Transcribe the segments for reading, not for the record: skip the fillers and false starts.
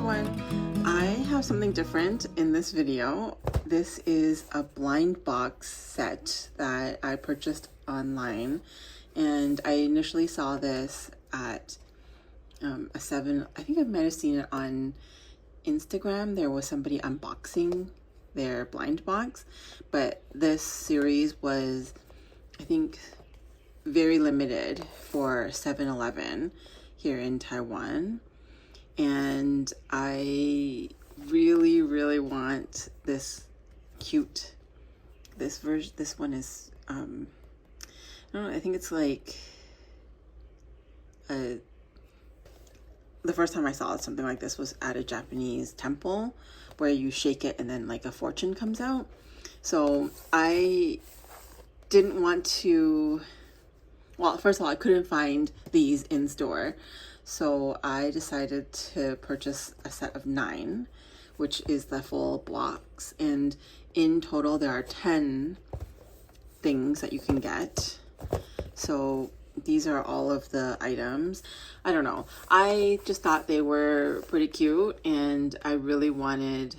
everyone. I have something different in this video. This is a blind box set that I purchased online, and I initially saw this at a 7. I think I might have seen it on Instagram. There was somebody unboxing their blind box, but this series was, I think, very limited for 7-Eleven here in Taiwan. And I really want this cute, this version. This one is I don't know, I think it's like the first time I saw something like this was at a Japanese temple where you shake it and then like a fortune comes out. So I didn't want to, well, first of all, I couldn't find these in store. So I decided to purchase a set of 9, which is the full blocks. And in total, there are 10 things that you can get. So these are all of the items. I don't know. I just thought they were pretty cute, and I really wanted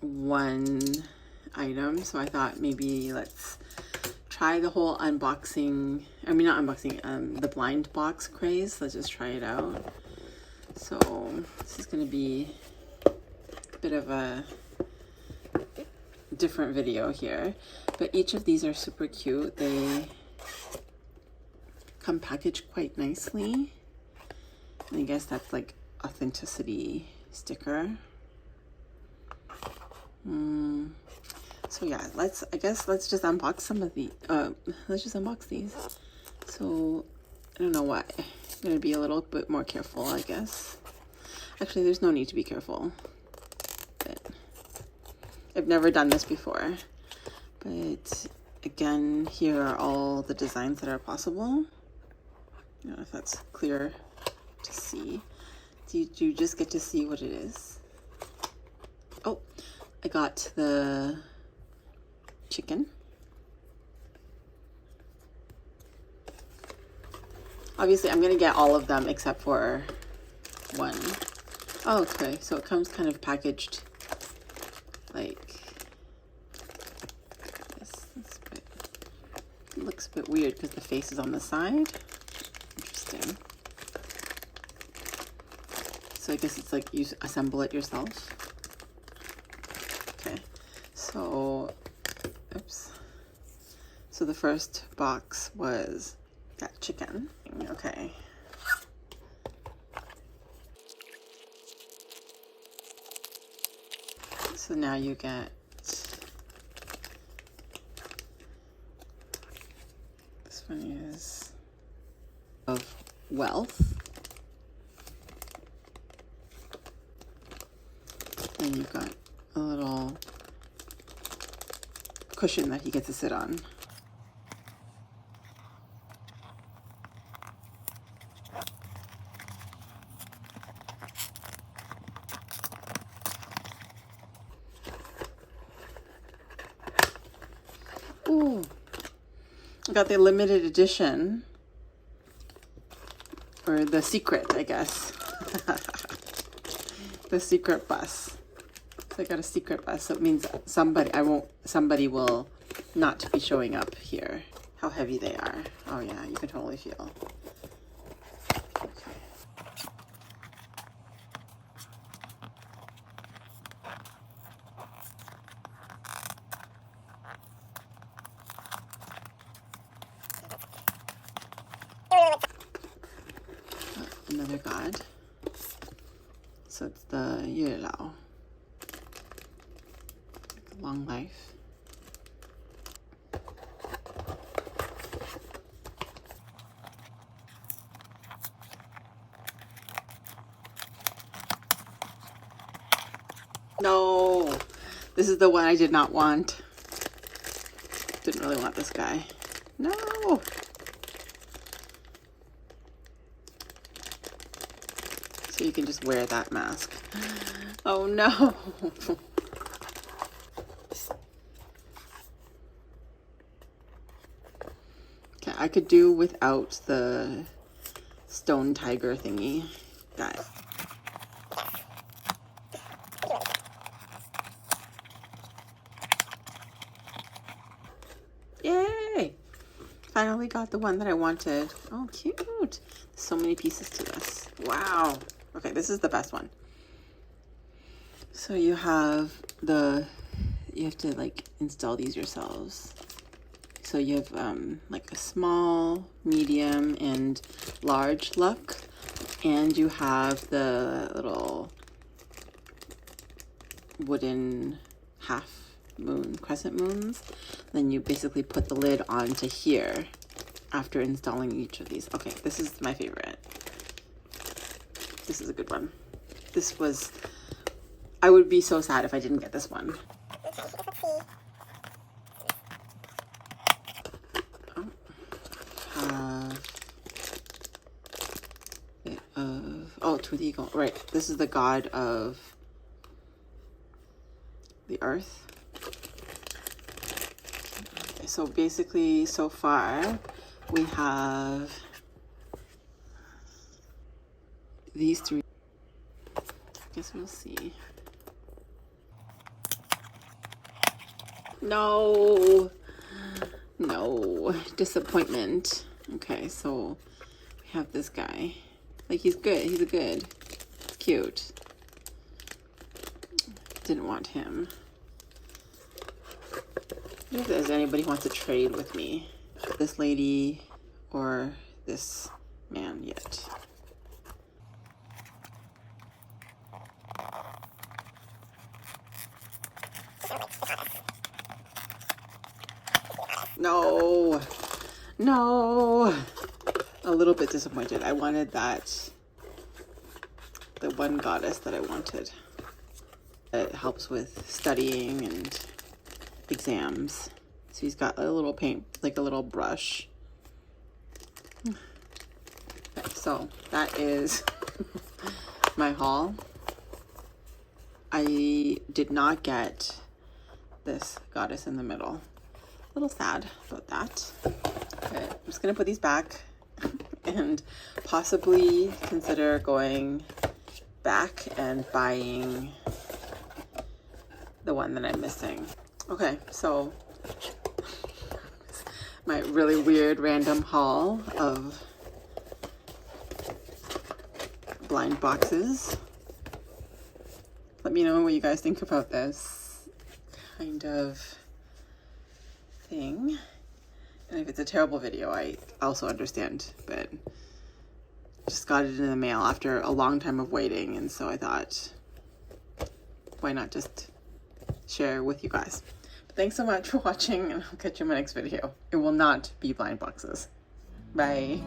one item. So I thought maybe let's try the whole unboxing, I mean not unboxing, the blind box craze. Let's just try it out. So this is going to be a bit of a different video here, but each of these are super cute. They come packaged quite nicely, and I guess that's like authenticity sticker. So yeah, let's just unbox some of the, let's just unbox these. So I don't know what, I'm gonna be a little bit more careful, I guess. Actually, there's no need to be careful, but I've never done this before. But again, here are all the designs that are possible. I don't know if that's clear to see. Do you just get to see what it is? Oh, I got the chicken. Obviously, I'm gonna get all of them except for one. Oh, okay, so it comes kind of packaged like this. It looks a bit weird because the face is on the side. Interesting. So I guess it's like you assemble it yourself. Okay, so oops. So the first box was that chicken. Okay. So now you get this one is of wealth. And you've got a little cushion that he gets to sit on. Ooh, I got the limited edition, or the secret, I guess. The secret bus. So I got a secret bus, so it means somebody will not be showing up here. How heavy they are. Oh yeah, you can totally feel. Okay. Another god. So it's the Yue Lao. Long life. No, this is the one I did not want. Didn't really want this guy. No. So you can just wear that mask. Oh no. Okay, I could do without the stone tiger thingy. Got it. finally got the one that I wanted. Oh, cute. So many pieces to this. Wow. Okay, this is the best one. So you have to like install these yourselves. So you have like a small, medium, and large luck. And you have the little wooden half moon, crescent moons. Then you basically put the lid onto here after installing each of these. Okay, this is my favorite. This is a good one. I would be so sad if I didn't get this one. Tooth eagle. Right, this is the god of the earth. Okay, so basically, so far, we have these three. I guess we'll see. No, disappointment. Okay, so we have this guy. Like, he's good. He's cute. Didn't want him. I don't know if there's anybody who wants to trade with me. This lady or this man yet. No. A little bit disappointed. I wanted the one goddess that I wanted. It helps with studying and exams. So he's got a little paint, like a little brush. Okay, so that is my haul. I did not get this goddess in the middle. A little sad about that. Okay, I'm just gonna put these back and possibly consider going back and buying the one that I'm missing. Okay, so my really weird random haul of blind boxes. Let me know what you guys think about this kind of thing. And if it's a terrible video, I also understand, but just got it in the mail after a long time of waiting, and so I thought, why not just share with you guys. But thanks so much for watching, and I'll catch you in my next video. It will not be blind boxes. Bye.